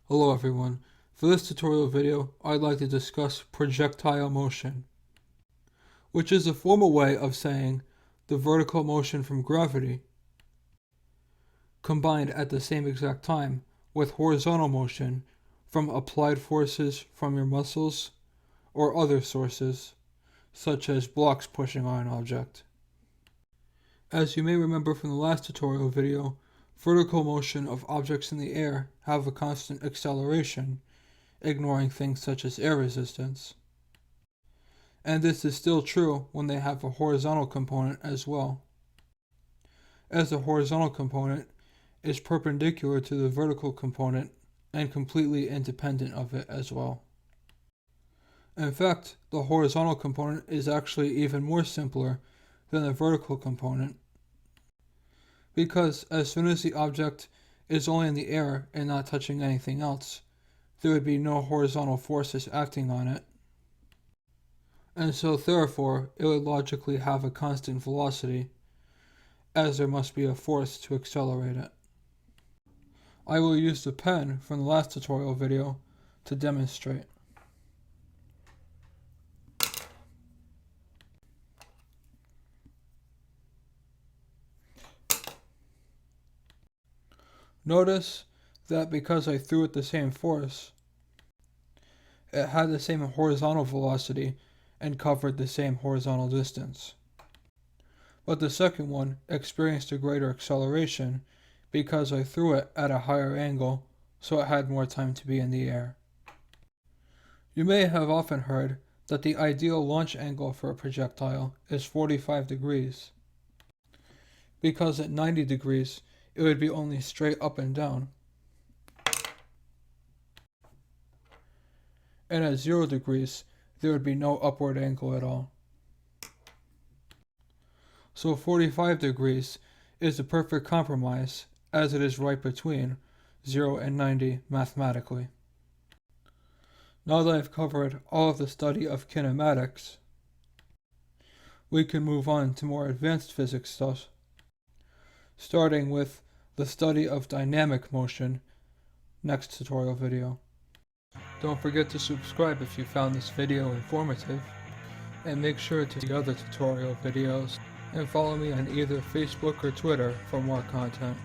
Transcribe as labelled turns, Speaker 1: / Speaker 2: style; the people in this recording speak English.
Speaker 1: Hello everyone. For this tutorial video, I'd like to discuss projectile motion, which is a formal way of saying the vertical motion from gravity combined at the same exact time with horizontal motion from applied forces from your muscles or other sources, such as blocks pushing on an object. As you may remember from the last tutorial video, vertical motion of objects in the air have a constant acceleration, ignoring things such as air resistance. And this is still true when they have a horizontal component as well, as the horizontal component is perpendicular to the vertical component and completely independent of it as well. In fact, the horizontal component is actually even more simpler than the vertical component, because as soon as the object is only in the air and not touching anything else, there would be no horizontal forces acting on it, and so therefore it would logically have a constant velocity, as there must be a force to accelerate it. I will use the pen from the last tutorial video to demonstrate. Notice that because I threw it the same force, it had the same horizontal velocity and covered the same horizontal distance. But the second one experienced a greater acceleration because I threw it at a higher angle, so it had more time to be in the air. You may have often heard that the ideal launch angle for a projectile is 45 degrees, because at 90 degrees it would be only straight up and down, and at 0 degrees there would be no upward angle at all. So 45 degrees is the perfect compromise, as it is right between 0 and 90 mathematically. Now that I've covered all of the study of kinematics, we can move on to more advanced physics stuff, starting with the study of dynamic motion next tutorial video. Don't forget to subscribe if you found this video informative, and make sure to see other tutorial videos, and follow me on either Facebook or Twitter for more content.